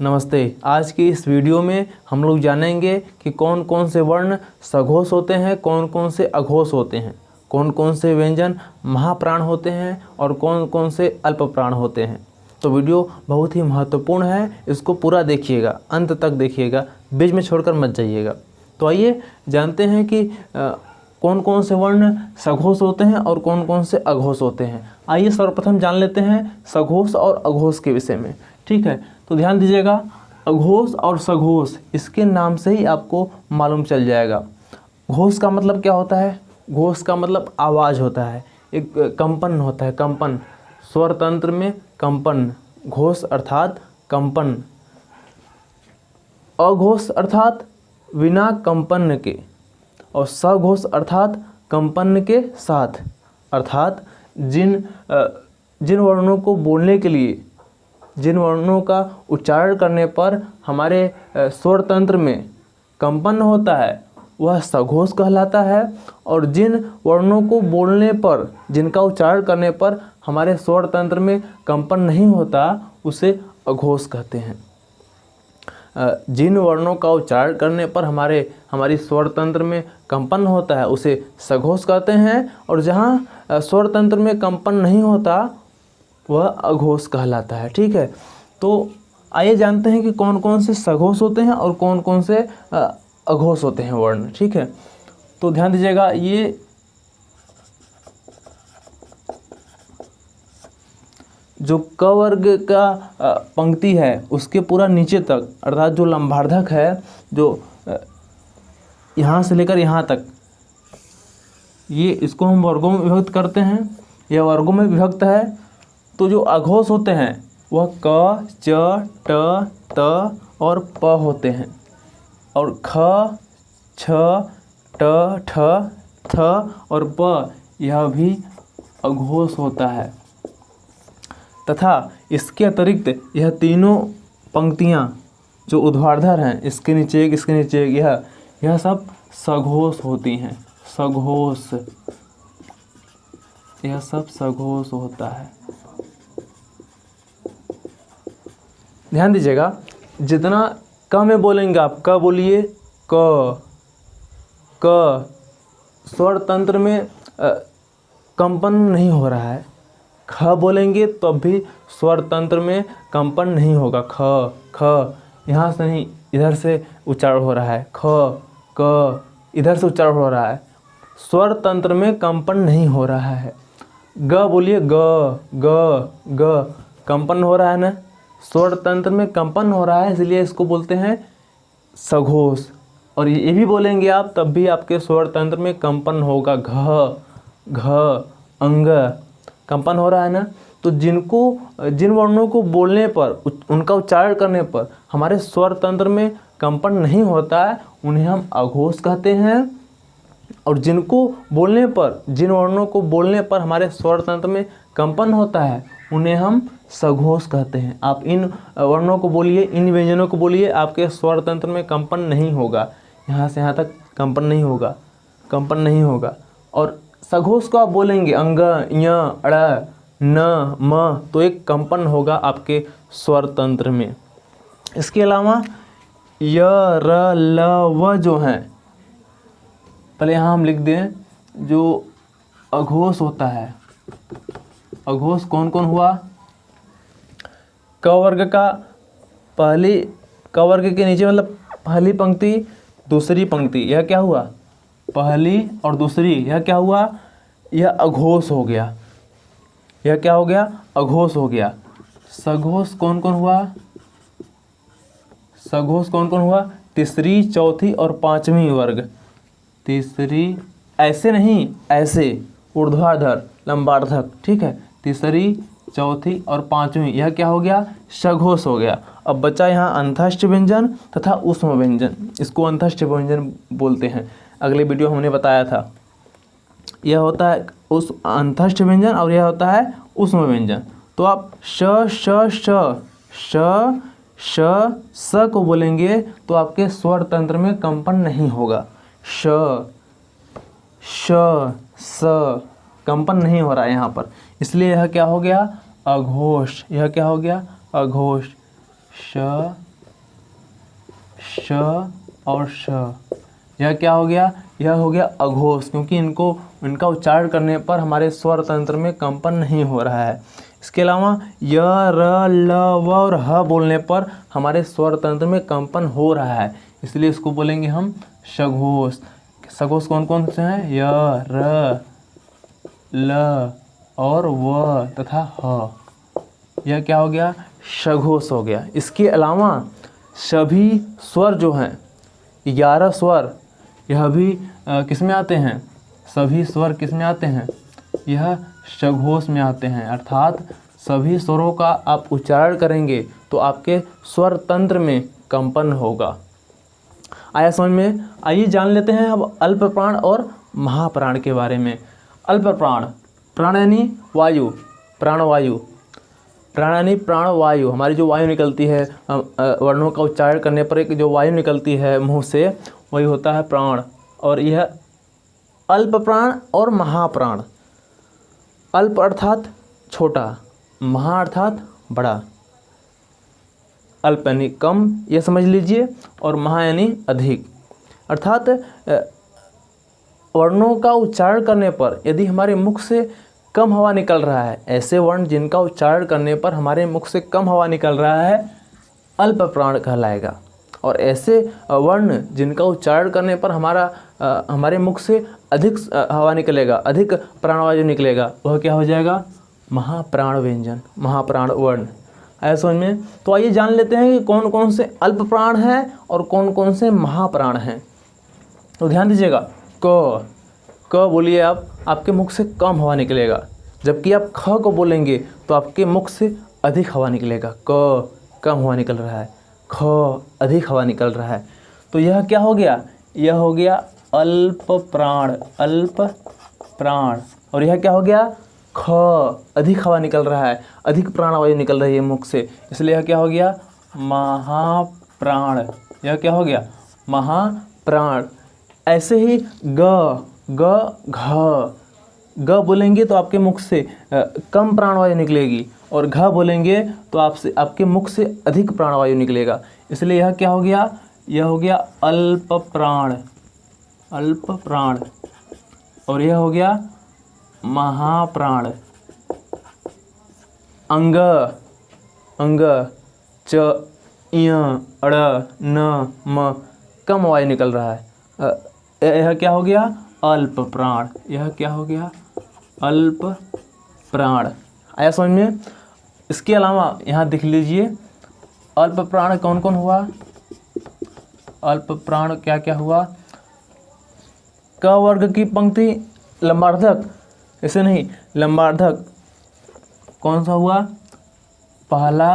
नमस्ते। आज की इस वीडियो में हम लोग जानेंगे कि कौन कौन से वर्ण सघोष होते हैं, कौन कौन से अघोष होते हैं, कौन कौन से व्यंजन महाप्राण होते हैं और कौन कौन से अल्प प्राण होते हैं। तो वीडियो बहुत ही महत्वपूर्ण है, इसको पूरा देखिएगा, अंत तक देखिएगा, बीच में छोड़कर मत जाइएगा। तो आइए जानते हैं कि कौन कौन से वर्ण सघोष होते हैं और कौन कौन से अघोष होते हैं। आइए सर्वप्रथम जान लेते हैं सघोष और अघोष के विषय में। ठीक है, तो ध्यान दीजिएगा, अघोष और सघोष इसके नाम से ही आपको मालूम चल जाएगा। घोष का मतलब क्या होता है? घोष का मतलब आवाज़ होता है, एक कंपन होता है, कंपन। स्वर तंत्र में कंपन, घोष अर्थात कंपन। अघोष अर्थात बिना कंपन के, और सघोष अर्थात कंपन के साथ। अर्थात जिन वर्णों को बोलने के लिए, जिन वर्णों का उच्चारण करने पर हमारे स्वर तंत्र में कंपन होता है वह सघोष कहलाता है, और जिन वर्णों को बोलने पर, जिनका उच्चारण करने पर हमारे स्वर तंत्र में कंपन नहीं होता उसे अघोष कहते हैं। जिन वर्णों का उच्चारण करने पर हमारी स्वर तंत्र में कंपन होता है उसे सघोष कहते हैं, और जहाँ स्वर तंत्र में कंपन नहीं होता वह अघोष कहलाता है। ठीक है, तो आइए जानते हैं कि कौन कौन से सघोष होते हैं और कौन कौन से अघोष होते हैं वर्ण। ठीक है, तो ध्यान दीजिएगा, ये जो क वर्ग का पंक्ति है उसके पूरा नीचे तक, अर्थात जो लंबार्धक है, जो यहाँ से लेकर यहाँ तक, ये इसको हम वर्गों में विभक्त करते हैं। यह वर्गों में विभक्त है। तो जो अघोष होते हैं वह क, च, ट, त और प होते हैं, और ख, छ, ट, ठ, थ और प यह भी अघोष होता है। तथा इसके अतिरिक्त यह तीनों पंक्तियाँ जो ऊर्ध्वाधर हैं, इसके नीचे एक, इसके नीचे एक, यह सब सघोष होती हैं। सघोष, यह सब सघोष होता है। ध्यान दीजिएगा, जितना क में बोलेंगे आप, क बोलिए, क स्वर तंत्र में कंपन नहीं हो रहा है। ख बोलेंगे तो भी स्वर तंत्र में कंपन नहीं होगा। ख यहाँ से नहीं, इधर से उच्चारण हो रहा है। ख, क इधर से उच्चारण हो रहा है, स्वर तंत्र में कंपन नहीं हो रहा है। ग बोलिए, ग कंपन हो रहा है ना, स्वर तंत्र में कंपन हो रहा है, इसलिए इसको बोलते हैं सघोष। और ये भी बोलेंगे आप तब भी आपके स्वर तंत्र में कंपन होगा। घ अंग कंपन हो रहा है ना। तो जिन वर्णों को बोलने पर, उनका उच्चारण करने पर हमारे स्वर तंत्र में कंपन नहीं होता है उन्हें हम अघोष कहते हैं, और जिन वर्णों को बोलने पर हमारे स्वर तंत्र में कंपन होता है उन्हें हम सघोष कहते हैं। आप इन वर्णों को बोलिए, इन व्यंजनों को बोलिए, आपके स्वर तंत्र में कंपन नहीं होगा, यहाँ से यहाँ तक कंपन नहीं होगा। और सघोष को आप बोलेंगे अंग, य, अड़, न, म, तो एक कंपन होगा आपके स्वर तंत्र में। इसके अलावा य, र, ल, व जो हैं, पहले यहाँ हम लिख दें जो अघोष होता है। अघोष कौन कौन हुआ? क वर्ग का क वर्ग के नीचे मतलब पहली पंक्ति, दूसरी पंक्ति, यह क्या हुआ? पहली और दूसरी, यह क्या हुआ? यह अघोष हो गया। यह क्या हो गया? अघोष हो गया। सघोष कौन कौन हुआ? सघोष कौन कौन हुआ? तीसरी, चौथी और पांचवी वर्ग। तीसरी, ऐसे नहीं, ऐसे ऊर्ध्वाधर लंबार्धक। ठीक है, तीसरी, चौथी और पांचवी, यह क्या हो गया? सघोष हो गया। अब बचा यहाँ अंतःस्थ व्यंजन तथा ऊष्म व्यंजन। इसको अंतःस्थ व्यंजन बोलते हैं, अगले वीडियो हमने बताया था। यह होता है उस अंतःस्थ व्यंजन और यह होता है ऊष्म व्यंजन। तो आप श को बोलेंगे तो आपके स्वर तंत्र में कंपन नहीं होगा। स कंपन नहीं हो रहा है यहाँ पर, इसलिए यह क्या हो गया? अघोष। यह क्या हो गया? अघोष। श श और श। यह क्या हो गया? यह हो गया अघोष, क्योंकि इनका उच्चारण करने पर हमारे स्वर तंत्र में कंपन नहीं हो रहा है। इसके अलावा य, र, ल, व और ह बोलने पर हमारे स्वर तंत्र में कंपन हो रहा है, इसलिए इसको बोलेंगे हम सघोष। सघोष कौन कौन से हैं? य, र, ल और व तथा ह। यह क्या हो गया? सघोष हो गया। इसके अलावा सभी स्वर जो हैं 11 स्वर, यह भी किस में आते हैं? सभी स्वर किस में आते हैं? यह सघोष में आते हैं। अर्थात सभी स्वरों का आप उच्चारण करेंगे तो आपके स्वर तंत्र में कंपन होगा। आया समझ में? आइए जान लेते हैं अब अल्प प्राण और महाप्राण के बारे में। अल्प प्राण, प्राण यानी वायु, प्राणवायु, प्राण यानी प्राणवायु, हमारी जो वायु निकलती है वर्णों का उच्चारण करने पर एक जो वायु निकलती है मुंह से, वही होता है प्राण। और यह अल्प प्राण और महाप्राण। अल्प अर्थात छोटा, महा अर्थात बड़ा। अल्प यानी कम, ये समझ लीजिए, और महा यानी अधिक। अर्थात वर्णों का उच्चारण करने पर यदि हमारे मुख से कम हवा निकल रहा है, ऐसे वर्ण जिनका उच्चारण करने पर हमारे मुख से कम हवा निकल रहा है, अल्प प्राण कहलाएगा। और ऐसे वर्ण जिनका उच्चारण करने पर हमारे मुख से अधिक हवा निकलेगा, अधिक प्राणवायु निकलेगा, वह क्या हो जाएगा? महाप्राण व्यंजन, महाप्राण वर्ण। ऐसा समझ में? तो आइए जान लेते हैं कि कौन कौन से अल्प प्राण हैं और कौन कौन से महाप्राण हैं। तो ध्यान दीजिएगा, क बोलिए आप, आपके मुख से कम हवा निकलेगा, जबकि आप ख को बोलेंगे तो आपके मुख से अधिक हवा निकलेगा। क कम हवा निकल रहा है, ख अधिक हवा निकल रहा है, तो यह क्या हो गया? यह हो गया अल्प प्राण, अल्प प्राण। और यह क्या हो गया? ख अधिक हवा निकल रहा है, अधिक प्राणवायु निकल रही है मुख से, इसलिए यह क्या हो गया? महाप्राण। यह क्या हो गया? महाप्राण। ऐसे ही ग, घ, ग बोलेंगे तो आपके मुख से कम प्राणवायु निकलेगी, और घ बोलेंगे तो आपके मुख से अधिक प्राणवायु निकलेगा, इसलिए यह क्या हो गया? यह हो गया अल्प प्राण, अल्प प्राण। और यह हो गया महाप्राण। अंग, अंग, च, य, अड़, न, म, कम वायु निकल रहा है, यह क्या हो गया? अल्प प्राण। यह क्या हो गया? अल्प प्राण। आया समझ में? इसके अलावा यहाँ देख लीजिए, अल्प प्राण कौन कौन हुआ? अल्प प्राण क्या क्या हुआ? क वर्ग की पंक्ति लंबार्धक, ऐसे नहीं, लंबार्धक कौन सा हुआ? पहला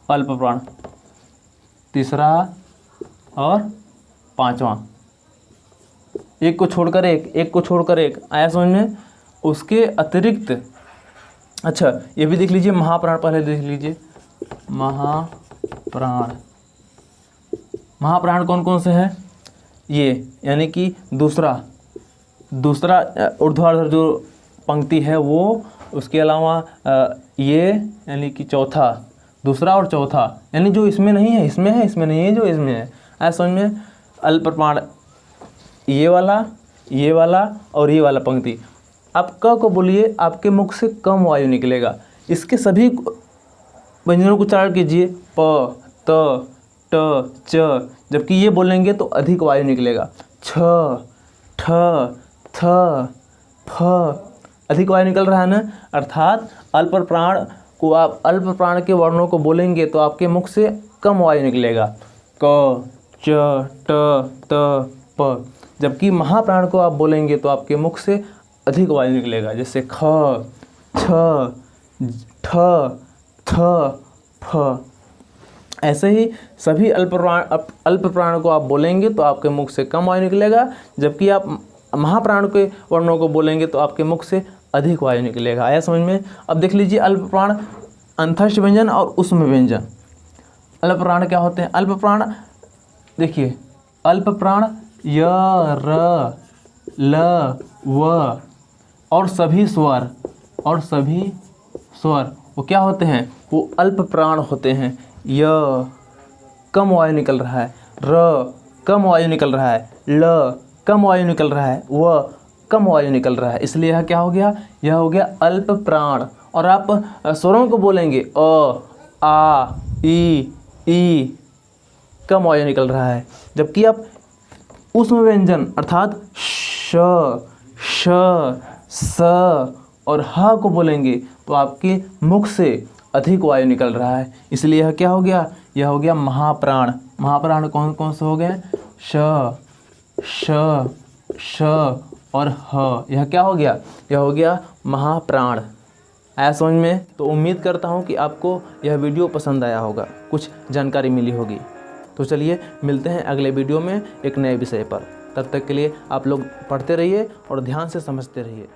अल्प प्राण, तीसरा और पांचवा, एक को छोड़कर एक, एक को छोड़कर एक। आया समझ में? उसके अतिरिक्त अच्छा ये भी देख लीजिए, महाप्राण पहले देख लीजिए। महाप्राण, महाप्राण कौन कौन से हैं? ये यानी कि दूसरा ऊर्ध्वाधर जो पंक्ति है वो, उसके अलावा ये यानी कि चौथा, दूसरा और चौथा, यानी जो इसमें नहीं है इसमें है, इसमें नहीं है जो इसमें है। ऐसा समझ में? अल्प प्राण ये वाला और ये वाला पंक्ति। आप क को बोलिए, आपके मुख से कम वायु निकलेगा। इसके सभी व्यंजनों को उच्चारण कीजिए, प, त, ट, च, जबकि ये बोलेंगे तो अधिक वायु निकलेगा। छ, ठ, थ, फ, अधिक वायु निकल रहा है ना। अर्थात अल्प प्राण को आप अल्प प्राण के वर्णों को बोलेंगे तो आपके मुख से कम वायु निकलेगा। क, च, ट, त, प, जबकि महाप्राण को आप बोलेंगे तो आपके मुख से अधिक वायु निकलेगा, जैसे ख, छ, ठ, थ, फ। ऐसे ही सभी अल्प प्राण को आप बोलेंगे तो आपके मुख से कम वायु निकलेगा, जबकि आप महाप्राण के वर्णों को बोलेंगे तो आपके मुख से अधिक वायु निकलेगा। आया समझ में? अब देख लीजिए अल्प प्राण अंतस्थ व्यंजन और उष्म व्यंजन। अल्प प्राण क्या होते हैं? अल्प प्राण देखिए, अल्प प्राण य, र, ल, व और सभी स्वर वो क्या होते हैं? वो अल्प प्राण होते हैं। य, कम वायु निकल रहा है, र कम वायु निकल रहा है, ल कम वायु निकल रहा है, व कम वायु निकल रहा है, इसलिए यह क्या हो गया, यह हो गया अल्प प्राण। और आप स्वरों को बोलेंगे अ, आ, ई, कम वायु निकल रहा है। जबकि आप ऊष्म व्यंजन अर्थात श, श, स और ह को बोलेंगे तो आपके मुख से अधिक वायु निकल रहा है, इसलिए यह क्या हो गया, यह हो गया महाप्राण। महाप्राण कौन कौन से हो गए, श, श और ह, यह क्या हो गया, यह हो गया महाप्राण। आया समझ में? तो उम्मीद करता हूँ कि आपको यह वीडियो पसंद आया होगा, कुछ जानकारी मिली होगी। तो चलिए मिलते हैं अगले वीडियो में एक नए विषय पर। तब तक के लिए आप लोग पढ़ते रहिए और ध्यान से समझते रहिए।